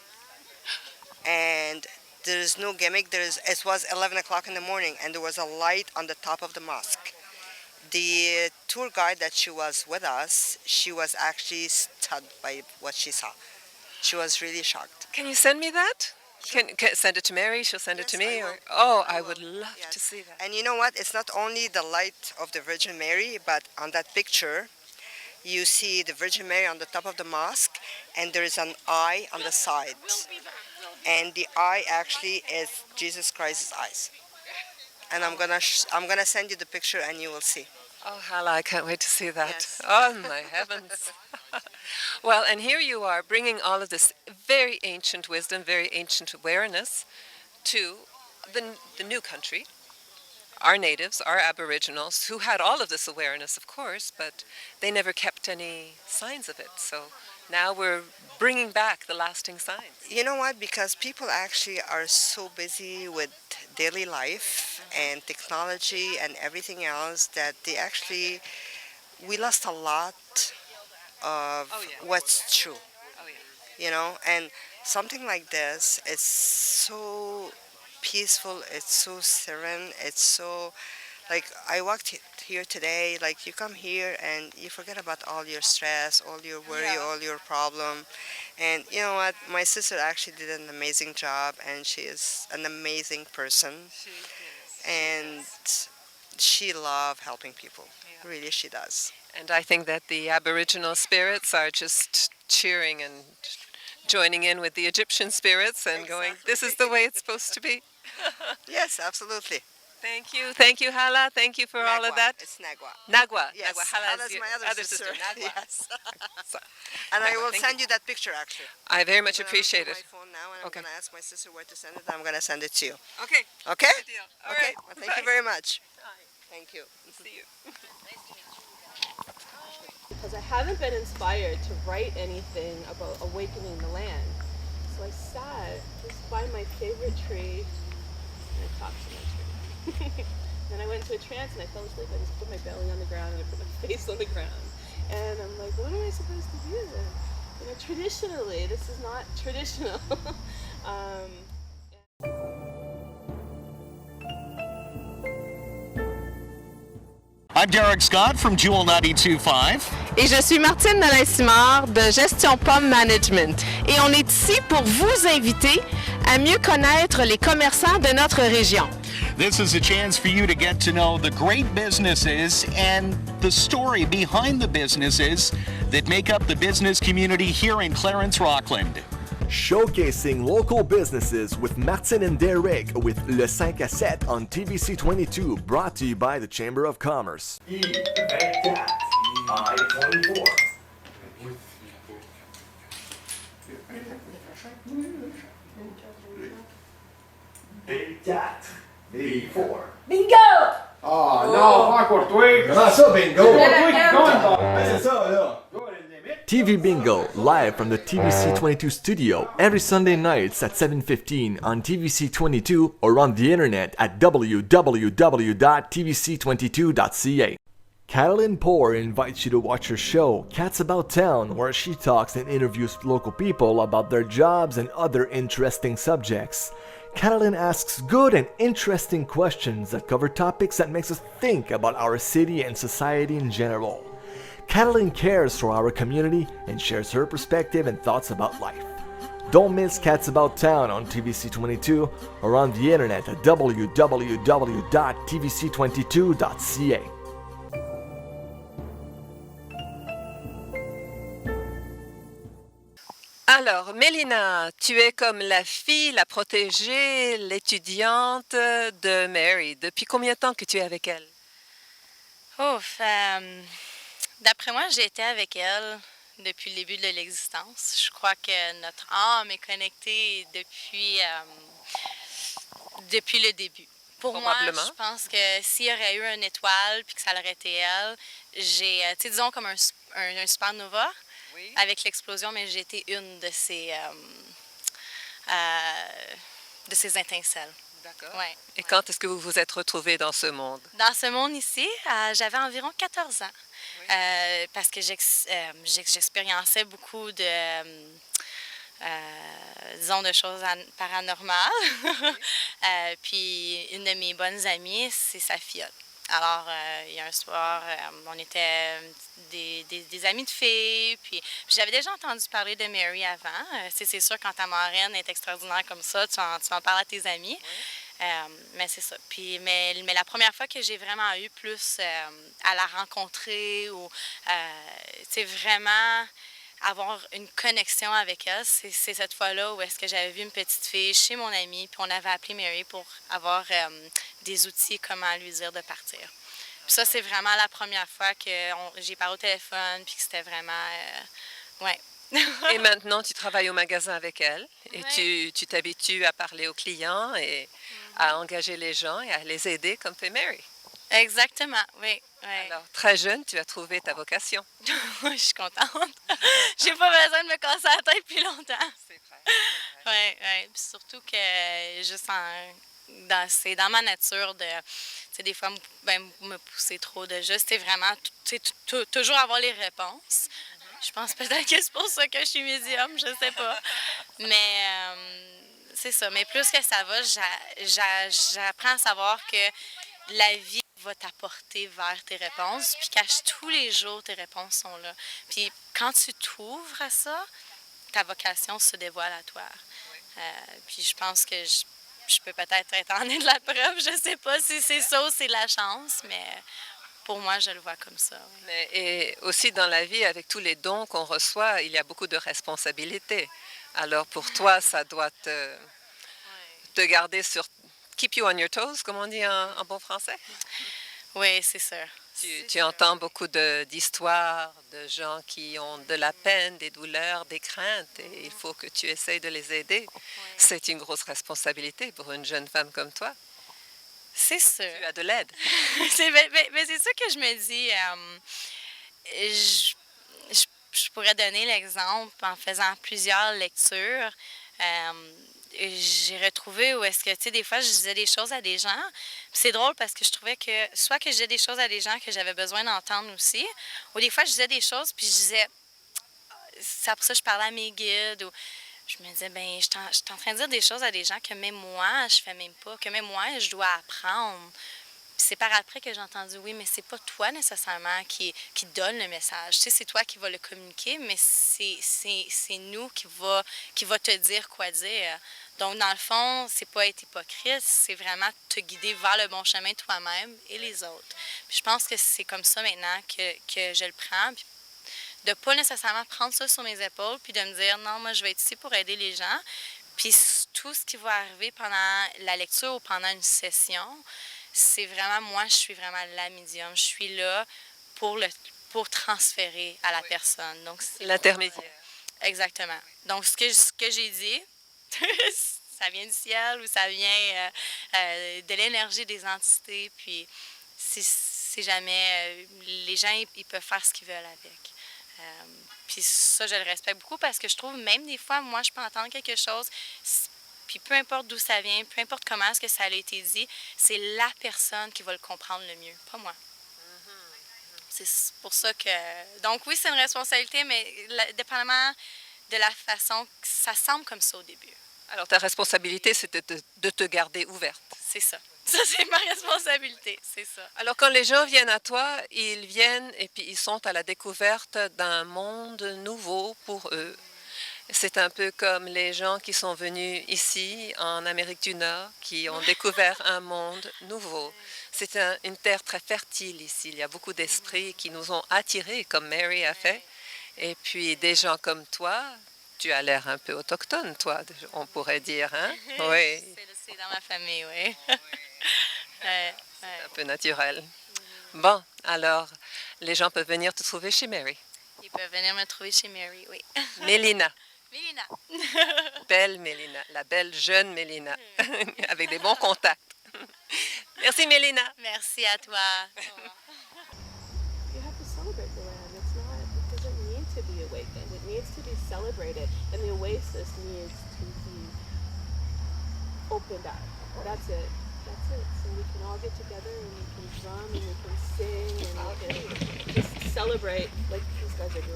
And there is no gimmick. It was 11 o'clock in the morning, and there was a light on the top of the mosque. The tour guide that she was with us, she was actually stunned by what she saw. She was really shocked. Can you send me that? Can send it to Mary? She'll send it to me? I would love to see that. And you know what? It's not only the light of the Virgin Mary, but on that picture, you see the Virgin Mary on the top of the mosque, and there is an eye on the side. And the eye actually is Jesus Christ's eyes. And I'm gonna send you the picture, and you will see. Oh, Hala, I can't wait to see that. Yes. Oh, my heavens. Well, and here you are bringing all of this very ancient wisdom, very ancient awareness to the new country, our natives, our aboriginals, who had all of this awareness, of course, but they never kept any signs of it. So now we're bringing back the lasting signs. You know what? Because people actually are so busy with daily life and technology and everything else that we lost a lot of what's true. You know, and something like this is so peaceful, it's so serene, it's so, like, I walked here today, like, you come here and you forget about all your stress, all your worry, all your problem. And you know what, my sister actually did an amazing job, and she is an amazing person. And she loves helping people. Really, she does. And I think that the Aboriginal spirits are just cheering and joining in with the Egyptian spirits and going, this is the way it's supposed to be. Yes, absolutely. Thank you, Hala. Thank you for all of that. It's Nagwa. Nagwa. Yes, Nagwa. Hala Hala's is my other sister. Nagwa. Yes. And I will send you that picture, actually. I very much appreciate it. I'm my phone now, and I'm going to ask my sister where to send it. I'm going to send it to you. Okay. Okay? Good deal. All okay. right. Well, thank you very much. Thank you. See you. Because I haven't been inspired to write anything about awakening the land. So I sat just by my favorite tree and I talked to my tree. Then I went into a trance and I fell asleep. I just put my belly on the ground and I put my face on the ground. And I'm like, what am I supposed to do? You know, traditionally, this is not traditional. I'm Derek Scott from Jewel 92.5. Et je suis Martine Nolin-Simard de Gestion Pomme Management. Et on est ici pour vous inviter à mieux connaître les commerçants de notre région. This is a chance for you to get to know the great businesses and the story behind the businesses that make up the business community here in Clarence, Rockland. Showcasing local businesses with Martin and Derek with Le 5 à 7 on TVC 22, brought to you by the Chamber of Commerce. I-24. B4. Bingo! Oh non, pas encore toi! Comment ça, bingo? C'est ça, là! TV Bingo, live from the TVC 22 studio, every Sunday nights at 7:15 on TVC 22 or on the internet at www.tvc22.ca. Catalin Poor invites you to watch her show, Cats About Town, where she talks and interviews local people about their jobs and other interesting subjects. Catalin asks good and interesting questions that cover topics that makes us think about our city and society in general. Catalin cares for our community and shares her perspective and thoughts about life. Don't miss Cats About Town on TVC22 or on the internet at www.tvc22.ca. Alors, Mélina, tu es comme la fille, la protégée, l'étudiante de Mary. Depuis combien de temps que tu es avec elle? Ouf, d'après moi, j'ai été avec elle depuis le début de l'existence. Je crois que notre âme est connectée depuis le début. Pour moi, je pense que s'il y aurait eu une étoile puis que ça aurait été elle, j'ai, tu sais, disons comme un supernova avec l'explosion, mais j'ai été une de ces étincelles. D'accord. Ouais. Et quand est-ce que vous vous êtes retrouvés dans ce monde? Dans ce monde ici, j'avais environ 14 ans. Parce que j'expériençais beaucoup disons, de choses paranormales. Puis une de mes bonnes amies, c'est sa filleule. Alors, il y a un soir, on était des amis de filles, puis j'avais déjà entendu parler de Mary avant. C'est sûr, quand ta marraine est extraordinaire comme ça, tu en parles à tes amis. Mais c'est ça. Puis, mais la première fois que j'ai vraiment eu plus à la rencontrer ou vraiment avoir une connexion avec elle, c'est cette fois-là où est-ce que j'avais vu une petite fille chez mon amie, puis on avait appelé Mary pour avoir des outils, comment lui dire de partir. Puis ça, c'est vraiment la première fois que j'ai parlé au téléphone, puis que c'était vraiment... ouais. Et maintenant, tu travailles au magasin avec elle et tu t'habitues à parler aux clients et à engager les gens et à les aider comme fait Mary. Exactement, oui. Alors, très jeune, tu as trouvé ta vocation. Je suis contente. J'ai pas besoin de me casser la tête depuis longtemps. C'est vrai. Oui. Puis surtout que c'est dans ma nature de, des fois, me pousser trop de juste, vraiment, toujours avoir les réponses. Je pense peut-être que c'est pour ça que je suis médium, je sais pas. Mais c'est ça. Mais plus que ça va, j'apprends à savoir que la vie va t'apporter vers tes réponses, puis qu'à tous les jours, tes réponses sont là. Puis quand tu t'ouvres à ça, ta vocation se dévoile à toi. Puis je pense que je peux peut-être être en de la preuve, je sais pas si c'est ça ou c'est la chance, mais pour moi, je le vois comme ça. Oui. Et aussi dans la vie, avec tous les dons qu'on reçoit, il y a beaucoup de responsabilités. Alors pour toi, ça doit te garder sur... Keep you on your toes, comme on dit en bon français. Oui, c'est sûr. Tu entends beaucoup d'histoires de gens qui ont de la peine, des douleurs, des craintes, et il faut que tu essayes de les aider. Oui. C'est une grosse responsabilité pour une jeune femme comme toi. C'est sûr. Tu as de l'aide. mais c'est ça que je me dis. Je pourrais donner l'exemple en faisant plusieurs lectures. J'ai retrouvé où est-ce que, tu sais, des fois, je disais des choses à des gens. C'est drôle parce que je trouvais que soit que je disais des choses à des gens que j'avais besoin d'entendre aussi, ou des fois, je disais des choses puis je disais, c'est pour ça que je parlais à mes guides, ou je me disais, ben, je suis en train de dire des choses à des gens que même moi, je fais même pas, que même moi, je dois apprendre. Puis c'est par après que j'ai entendu, oui, mais c'est pas toi nécessairement qui donne le message. Tu sais, c'est toi qui vas le communiquer, mais c'est nous qui va te dire quoi dire. Donc, dans le fond, c'est pas être hypocrite, c'est vraiment te guider vers le bon chemin toi-même et les autres. Puis je pense que c'est comme ça maintenant que je le prends. Puis de pas nécessairement prendre ça sur mes épaules, puis de me dire, non, moi, je vais être ici pour aider les gens. Puis tout ce qui va arriver pendant la lecture ou pendant une session, c'est vraiment, moi, je suis vraiment la médium. Je suis là pour transférer à la personne. Donc, l'intermédiaire. Exactement. Donc, ce que j'ai dit, ça vient du ciel ou ça vient de l'énergie des entités. Puis, si jamais les gens, ils peuvent faire ce qu'ils veulent avec. Puis ça, je le respecte beaucoup parce que je trouve, même des fois, moi, je peux entendre quelque chose... Puis peu importe d'où ça vient, peu importe comment est-ce que ça a été dit, c'est la personne qui va le comprendre le mieux, pas moi. C'est pour ça que... Donc oui, c'est une responsabilité, mais dépendamment de la façon, ça semble comme ça au début. Alors ta responsabilité, c'est de te garder ouverte. C'est ça. Ça, c'est ma responsabilité, c'est ça. Alors quand les gens viennent à toi, ils viennent et puis ils sont à la découverte d'un monde nouveau pour eux. C'est un peu comme les gens qui sont venus ici, en Amérique du Nord, qui ont découvert un monde nouveau. C'est une terre très fertile ici. Il y a beaucoup d'esprits qui nous ont attirés, comme Mary a fait. Et puis des gens comme toi, tu as l'air un peu autochtone, toi, on pourrait dire, hein? Oui. C'est dans ma famille, oui. C'est un peu naturel. Bon, alors, les gens peuvent venir te trouver chez Mary. Ils peuvent venir me trouver chez Mary, oui. Mélina. Mélina. Belle Mélina, la belle jeune Mélina, avec des bons contacts. Merci Mélina. Merci à toi. You have to celebrate the land. It doesn't need to be awakened. It needs to be celebrated. And the oasis needs to be opened up. That's it. So we can all get together and we can drum and we can sing and we can just celebrate like these guys are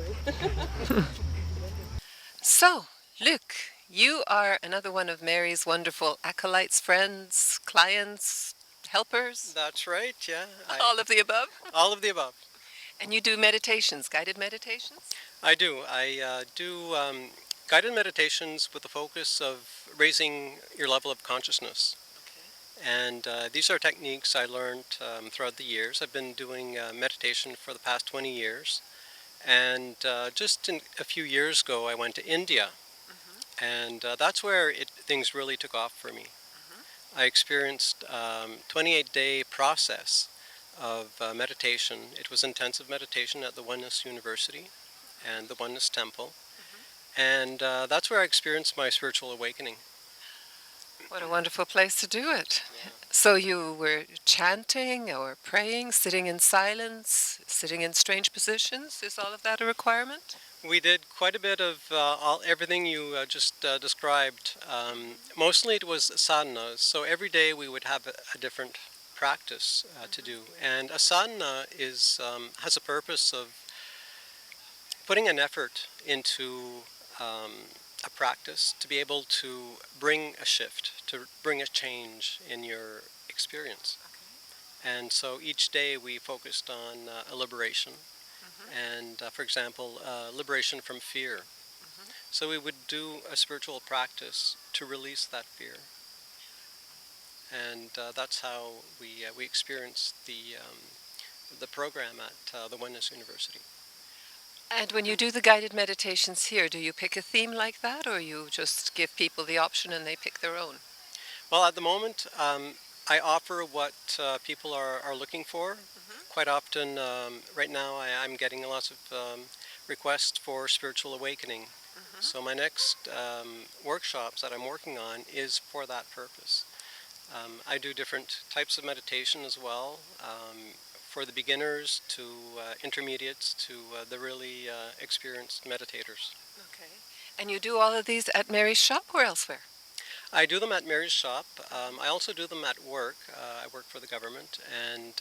doing. So, Luc, you are another one of Mary's wonderful acolytes, friends, clients, helpers. That's right, yeah. All of the above? All of the above. And you do meditations, guided meditations? I do. I do guided meditations with the focus of raising your level of consciousness. And these are techniques I learned throughout the years. I've been doing meditation for the past 20 years. And just a few years ago, I went to India. And that's where things really took off for me. I experienced a 28-day process of meditation. It was intensive meditation at the Oneness University and the Oneness Temple. And that's where I experienced my spiritual awakening. What a wonderful place to do it. Yeah. So you were chanting or praying, sitting in silence, sitting in strange positions. Is all of that a requirement? We did quite a bit of everything you just described. Mostly it was sadhanas. So every day we would have a different practice to do. And a sadhana has a purpose of putting an effort into a practice to be able to bring a shift, to bring a change in your experience. Okay. And so each day we focused on a liberation. And for example, liberation from fear. So we would do a spiritual practice to release that fear. And that's how we experienced the program at the Oneness University. And when you do the guided meditations here, do you pick a theme like that, or you just give people the option and they pick their own? Well, at the moment, I offer what people are looking for. Quite often, right now, I'm getting lots of requests for spiritual awakening. So my next workshops that I'm working on is for that purpose. I do different types of meditation as well, for the beginners to intermediates to the really experienced meditators. Okay. And you do all of these at Mary's shop or elsewhere? I do them at Mary's shop. I also do them at work. I work for the government, and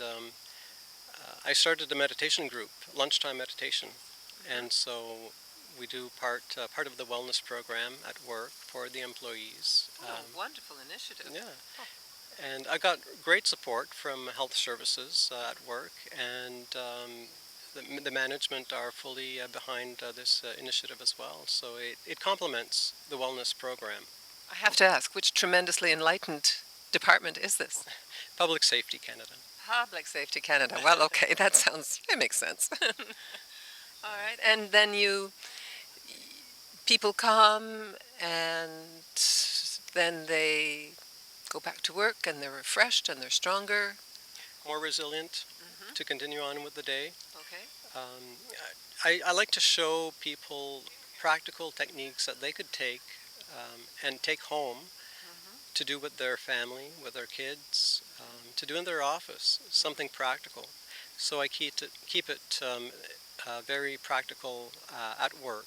I started a meditation group, lunchtime meditation, and so we do part of the wellness program at work for the employees. Wonderful initiative. Yeah. And I got great support from health services at work, and the management are fully behind this initiative as well. So it complements the wellness program. I have to ask, which tremendously enlightened department is this? Public Safety Canada. Public Safety Canada. Well, okay, that makes sense. All right, and then people come and then they go back to work and they're refreshed and they're stronger. More resilient to continue on with the day. Okay. I like to show people practical techniques that they could take and take home to do with their family, with their kids, to do in their office, something practical. So I keep it very practical at work,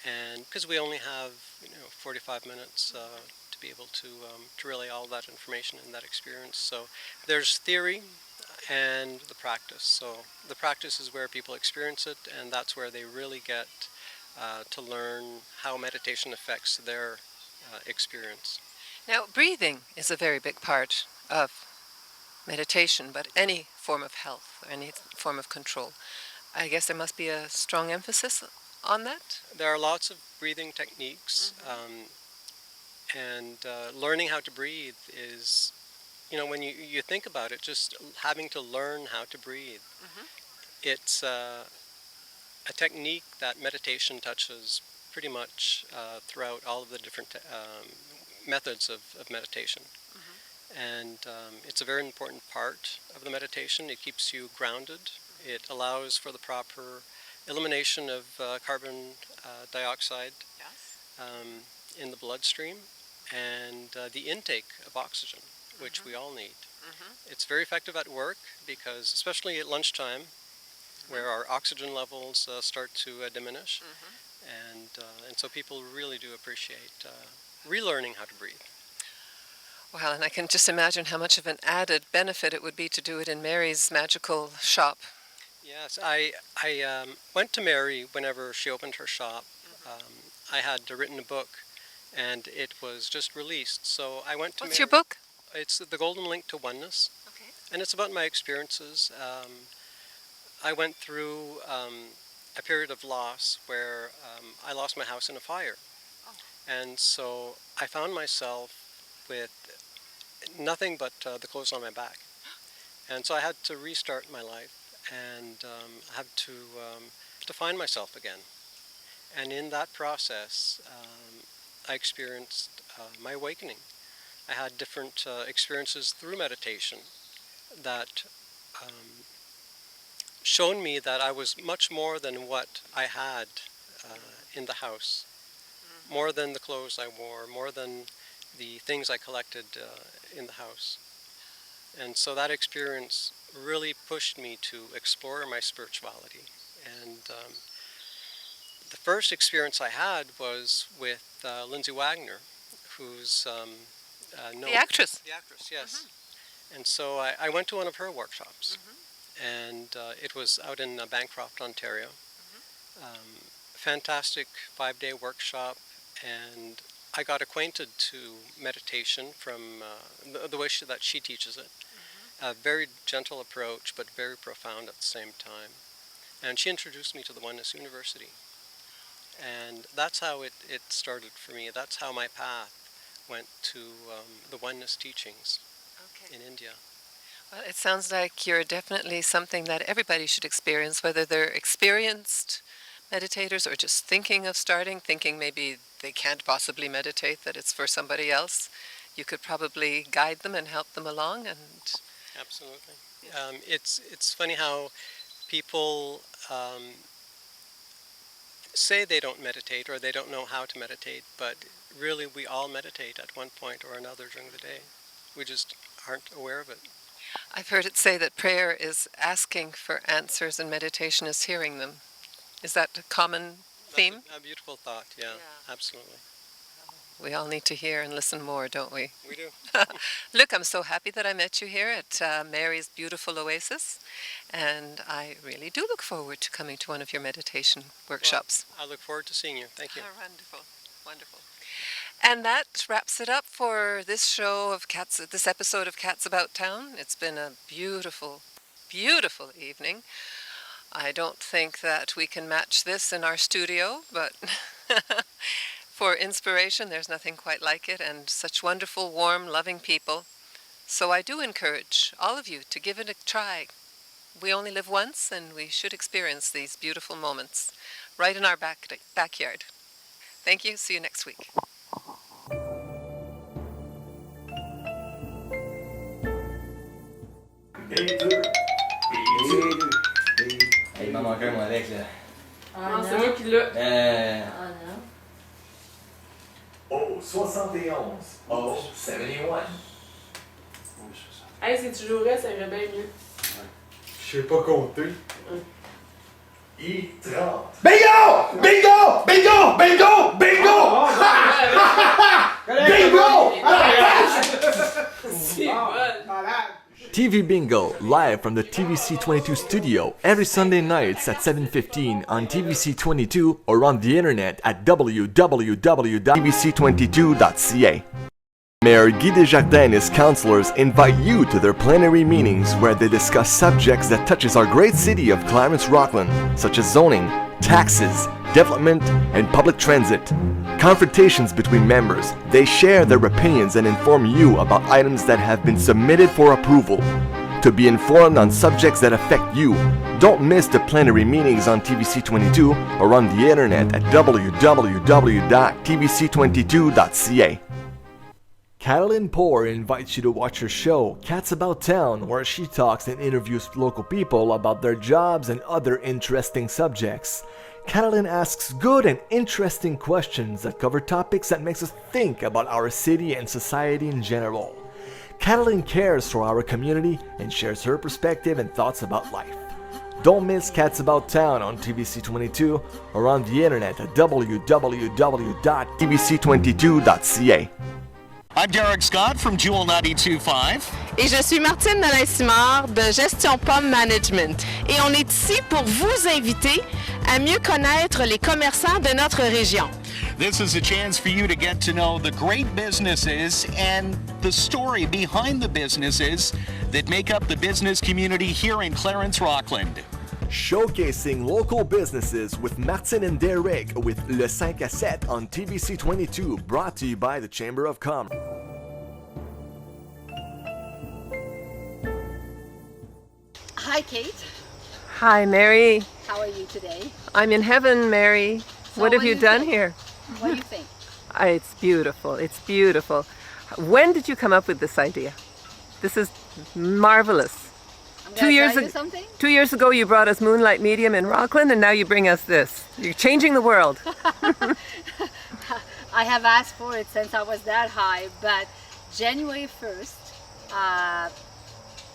and because we only have 45 minutes to be able to relay all that information and that experience. So there's theory and the practice. So the practice is where people experience it, and that's where they really get to learn how meditation affects their experience. Now, breathing is a very big part of meditation, but any form of health, or any form of control. I guess there must be a strong emphasis on that? There are lots of breathing techniques, and learning how to breathe is, when you think about it, just having to learn how to breathe. It's a technique that meditation touches pretty much throughout all of the different methods of meditation. And it's a very important part of the meditation. It keeps you grounded. It allows for the proper elimination of carbon dioxide in the bloodstream, and the intake of oxygen, which we all need. It's very effective at work because, especially at lunchtime, where our oxygen levels start to diminish, and so people really do appreciate relearning how to breathe. Well, and I can just imagine how much of an added benefit it would be to do it in Mary's magical shop. Yes, I went to Mary whenever she opened her shop. I had written a book, and it was just released. So I went to What's your book? It's The Golden Link to Oneness. Okay. And it's about my experiences. I went through a period of loss where I lost my house in a fire. And so I found myself with nothing but the clothes on my back. And so I had to restart my life and I had to find myself again. And in that process, I experienced my awakening. I had different experiences through meditation that shown me that I was much more than what I had in the house, more than the clothes I wore, more than the things I collected in the house. And so that experience really pushed me to explore my spirituality. And the first experience I had was with Lindsay Wagner, who's the actress. The actress, yes. And so I went to one of her workshops, and it was out in Bancroft, Ontario. Fantastic 5-day workshop, and I got acquainted to meditation from the way that she teaches it. A very gentle approach, but very profound at the same time. And she introduced me to the Oneness University. And that's how it started for me. That's how my path went to the Oneness teachings in India. Well, it sounds like you're definitely something that everybody should experience, whether they're experienced meditators or just thinking of starting, thinking maybe they can't possibly meditate, that it's for somebody else. You could probably guide them and help them along. And absolutely. It's funny how people say they don't meditate or they don't know how to meditate, but really we all meditate at one point or another during the day. We just aren't aware of it. I've heard it say that prayer is asking for answers and meditation is hearing them. Is that a common theme? That's a beautiful thought, yeah, absolutely. We all need to hear and listen more, don't we? We do. Look, I'm so happy that I met you here at Mary's beautiful Oasis, and I really do look forward to coming to one of your meditation workshops. Well, I look forward to seeing you. Thank you. Wonderful, wonderful. And that wraps it up for this show of Cats, this episode of Cats About Town. It's been a beautiful, beautiful evening. I don't think that we can match this in our studio, but for inspiration, there's nothing quite like it, and such wonderful, warm, loving people. So I do encourage all of you to give it a try. We only live once, and we should experience these beautiful moments right in our backyard. Thank you. See you next week. Il m'en manque un, moi, avec, là. Non, c'est moi qui l'ai. Ah non. Oh, 71. Oh, 71. Hey, si tu jouerais, ça irait bien mieux. Je sais pas compter. I30. Bingo! Bingo! Bingo! Bingo! Bingo! Bingo! TV Bingo, live from the TVC22 studio, every Sunday nights at 7:15 on TVC22 or on the internet at www.tvc22.ca. Mayor Guy Desjardins and his councillors invite you to their plenary meetings where they discuss subjects that touches our great city of Clarence-Rockland, such as zoning, taxes, development, and public transit. Confrontations between members, they share their opinions and inform you about items that have been submitted for approval. To be informed on subjects that affect you, don't miss the plenary meetings on TVC22 or on the internet at www.tvc22.ca. Catalin Poor invites you to watch her show, Cats About Town, where she talks and interviews local people about their jobs and other interesting subjects. Catalin asks good and interesting questions that cover topics that makes us think about our city and society in general. Catalin cares for our community and shares her perspective and thoughts about life. Don't miss Cats About Town on TVC22 or on the internet at www.tvc22.ca. I'm Derek Scott from Jewel 92.5. Et je suis Martine Nolin-Simard de Gestion Pomme Management. Et on est ici pour vous inviter à mieux connaître les commerçants de notre région. This is a chance for you to get to know the great businesses and the story behind the businesses that make up the business community here in Clarence-Rockland. Showcasing local businesses with Martin and Derek with Le 5 à 7 on TVC22, brought to you by the Chamber of Commerce. Hi, Kate. Hi, Mary. How are you today? I'm in heaven, Mary. So what have what you do done think? here? What do you think? It's beautiful. It's beautiful. When did you come up with this idea? This is marvelous. I'm 2 gonna years tell you ago, something. 2 years ago, you brought us Moonlight Medium in Rockland, and now you bring us this. You're changing the world. I have asked for it since I was that high, but January 1st,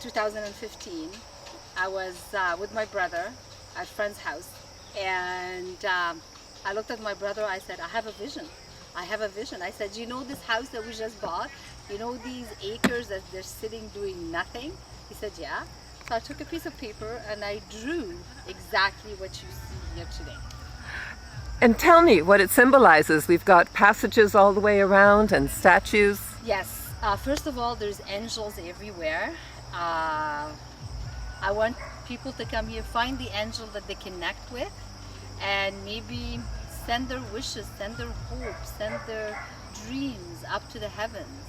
2015, I was with my brother at a friend's house, and I looked at my brother. I said, I have a vision. I have a vision. I said, you know this house that we just bought? You know these acres that they're sitting doing nothing? He said, yeah. So I took a piece of paper and I drew exactly what you see here today. And tell me what it symbolizes. We've got passages all the way around and statues. Yes. First of all, there's angels everywhere. I want people to come here, find the angel that they connect with, and maybe send their wishes, send their hopes, send their dreams up to the heavens.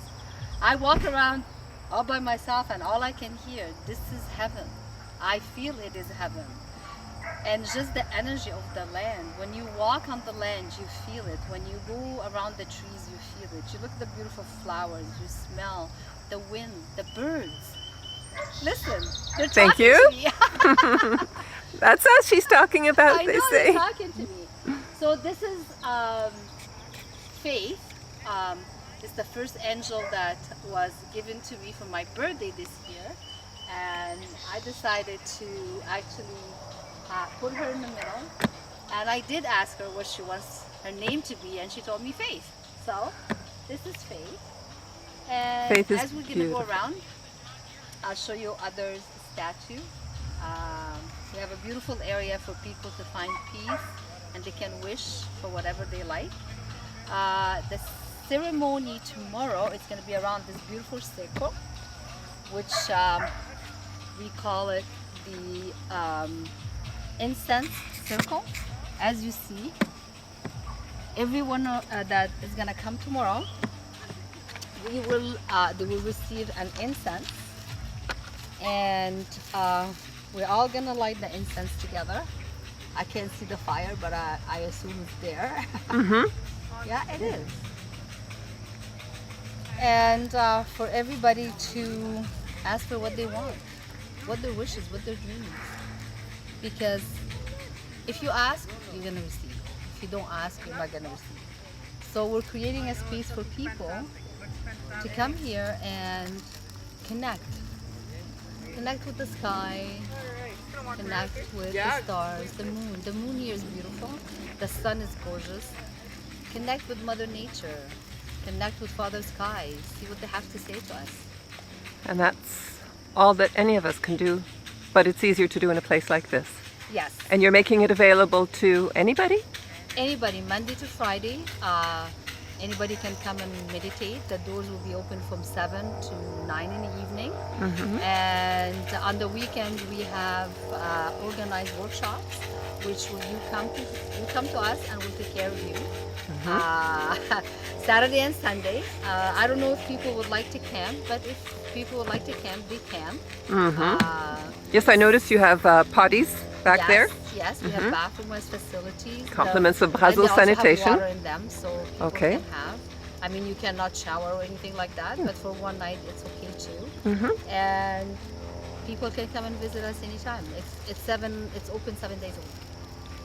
I walk around all by myself and all I can hear, this is heaven. I feel it is heaven. And just the energy of the land. When you walk on the land, you feel it. When you go around the trees, you feel it. You look at the beautiful flowers, you smell the wind, the birds. Listen, they're Thank talking you. to me. That's us she's talking about, I they know say. they're talking to me. So this is Faith. It's the first angel that was given to me for my birthday this year, and I decided to actually put her in the middle. And I did ask her what she wants her name to be, and she told me Faith. So this is Faith. And Faith is as we're gonna beautiful. go around, I'll show you other statues. We have a beautiful area for people to find peace, and they can wish for whatever they like. The ceremony tomorrow is going to be around this beautiful circle, which we call it the incense circle. As you see, everyone that is going to come tomorrow, they will receive an incense, and we're all going to light the incense together. I can't see the fire, but I assume it's there. Mm-hmm. Yeah, it is. And for everybody to ask for what they want, what their wishes, what their dreams. Because if you ask, you're going to receive. If you don't ask, you're not going to receive. So we're creating a space for people to come here and connect. Connect with the sky, connect with the stars, the moon. The moon here is beautiful. The sun is gorgeous. Connect with Mother Nature. Connect with Father Sky. See what they have to say to us. And that's all that any of us can do, but it's easier to do in a place like this. Yes. And you're making it available to anybody? Anybody, Monday to Friday, Anybody can come and meditate. The doors will be open from 7 to 9 in the evening. And on the weekend we have organized workshops, which you come to us and we'll take care of you. Saturday and Sunday. I don't know if people would like to camp, but if people would like to camp, they can. Yes, I noticed you have potties back there. Yes, we have bathroom as facilities. Compliments of and Brazil they also have Sanitation. water in them, so people Okay. can have. I mean, you cannot shower or anything like that, but for one night it's okay too. And people can come and visit us anytime. It's open 7 days a week.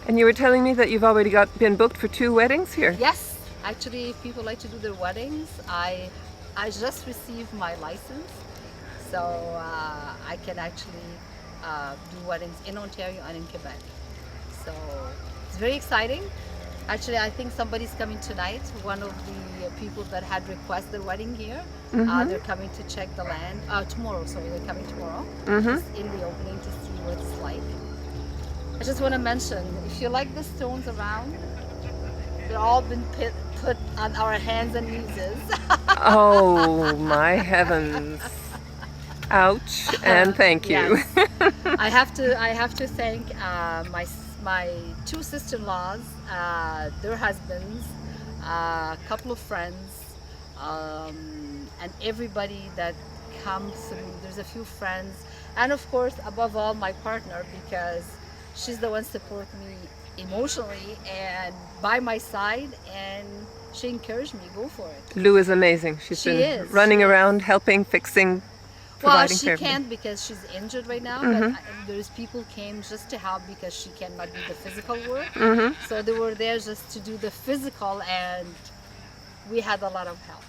And you were telling me that you've already been booked for 2 weddings here. Yes, actually, if people like to do their weddings, I just received my license, so I can actually do weddings in Ontario and in Quebec. So it's very exciting. Actually, I think somebody's coming tonight. One of the people that had requested their wedding here, they're coming to check the land tomorrow. Sorry, they're coming tomorrow. Just in the opening to see what it's like. I just want to mention, if you like the stones around, they've all been put on our hands and knees. Oh my heavens! Ouch! And thank you. Yes. I have to thank my 2 sister-in-laws, their husbands, a couple of friends, and everybody that comes through. There's a few friends, and of course, above all, my partner, because she's the one support me emotionally and by my side, and she encouraged me, go for it. Lou is amazing. She's been running around, helping, fixing, Well, providing she for everything. can't because she's injured right now, but there's people came just to help because she cannot do the physical work. So they were there just to do the physical, and we had a lot of help.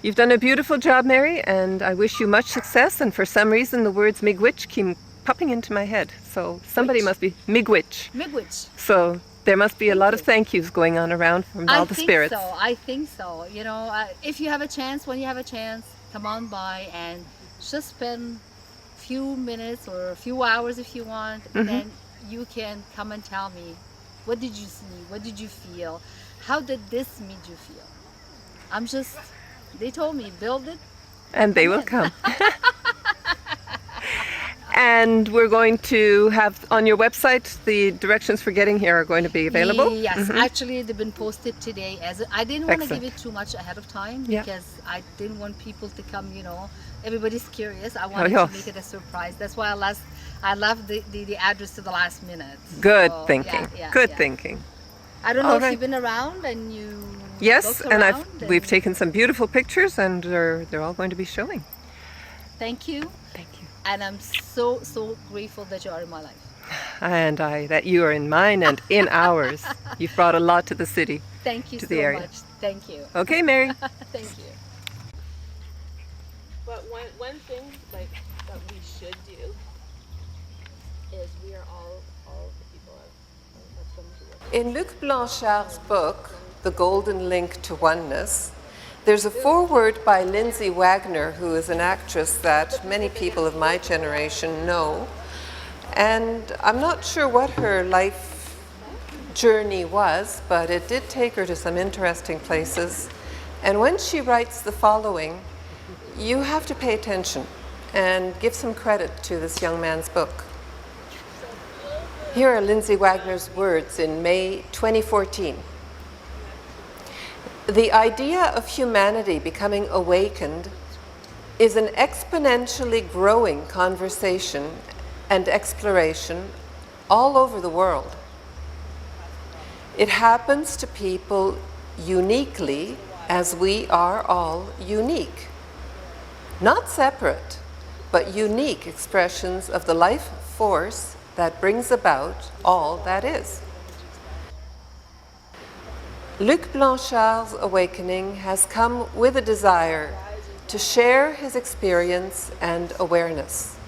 You've done a beautiful job, Mary, and I wish you much success. And for some reason, the words miigwech keep popping into my head. So somebody must be miigwech. Miigwech. So there must be a lot of thank yous going on around from all the spirits. I think so. You know, if you have a chance, when you have a chance, come on by and just spend a few minutes or a few hours if you want. Then you can come and tell me, what did you see? What did you feel? How did this make you feel? They told me, build it. And they will come. And we're going to have on your website, the directions for getting here are going to be available? Yes, actually they've been posted today. I didn't want to give it too much ahead of time because I didn't want people to come, everybody's curious. I wanted to make it a surprise. That's why I left the address to the last minute. Good So, thinking. yeah, Good yeah. thinking. I don't know if you've been around and you Yes, looked and around we've taken some beautiful pictures, and they're all going to be showing. Thank you. Thank you. And I'm so grateful that you are in my life. And that you are in mine and in ours. You've brought a lot to the city. Thank you to so the area. much. Thank you. Okay, Mary. Thank you. But one thing that we should do is we are all the people have come to work. In Luc Blanchard's book, The Golden Link to Oneness, there's a foreword by Lindsay Wagner, who is an actress that many people of my generation know. And I'm not sure what her life journey was, but it did take her to some interesting places. And when she writes the following, you have to pay attention and give some credit to this young man's book. Here are Lindsay Wagner's words in May 2014. The idea of humanity becoming awakened is an exponentially growing conversation and exploration all over the world. It happens to people uniquely as we are all unique. Not separate, but unique expressions of the life force that brings about all that is. Luc Blanchard's awakening has come with a desire to share his experience and awareness.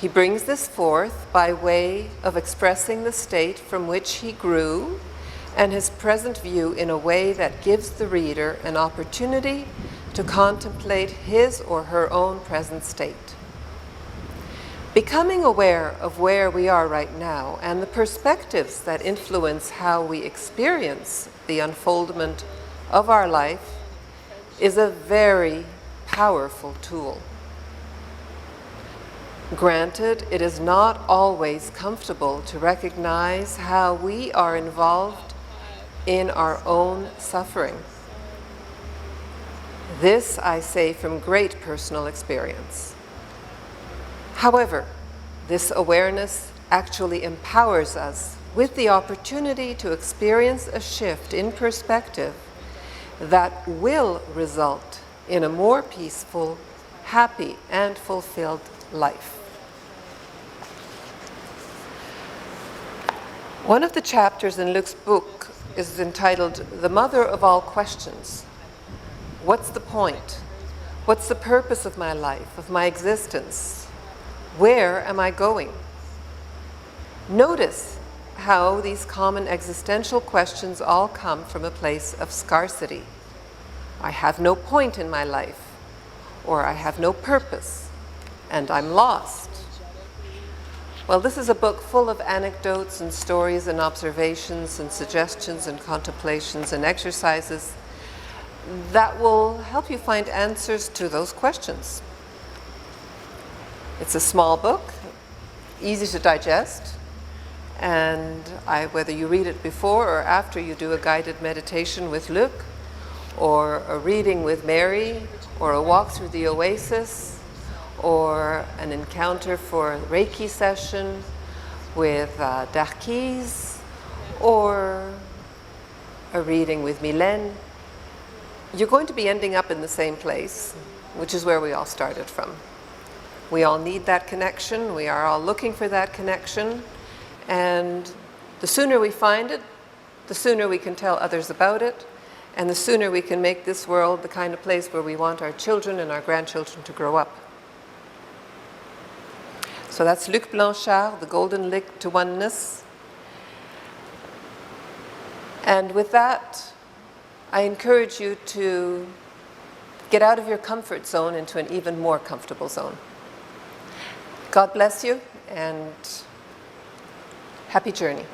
He brings this forth by way of expressing the state from which he grew and his present view in a way that gives the reader an opportunity to contemplate his or her own present state. Becoming aware of where we are right now and the perspectives that influence how we experience the unfoldment of our life is a very powerful tool. Granted, it is not always comfortable to recognize how we are involved in our own suffering. This I say from great personal experience. However, this awareness actually empowers us with the opportunity to experience a shift in perspective that will result in a more peaceful, happy, and fulfilled life. One of the chapters in Luc's book is entitled "The Mother of All Questions." What's the point? What's the purpose of my life, of my existence? Where am I going? Notice how these common existential questions all come from a place of scarcity. I have no point in my life, or I have no purpose, and I'm lost. Well, this is a book full of anecdotes and stories and observations and suggestions and contemplations and exercises that will help you find answers to those questions. It's a small book, easy to digest, and whether you read it before or after you do a guided meditation with Luc, or a reading with Mary, or a walk through the Oasis, or an encounter for a Reiki session with Darkise, or a reading with Mylène, you're going to be ending up in the same place, which is where we all started from. We all need that connection. We are all looking for that connection. And the sooner we find it, the sooner we can tell others about it, and the sooner we can make this world the kind of place where we want our children and our grandchildren to grow up. So that's Luc Blanchard, The Golden Link to Oneness. And with that, I encourage you to get out of your comfort zone into an even more comfortable zone. God bless you, and happy journey.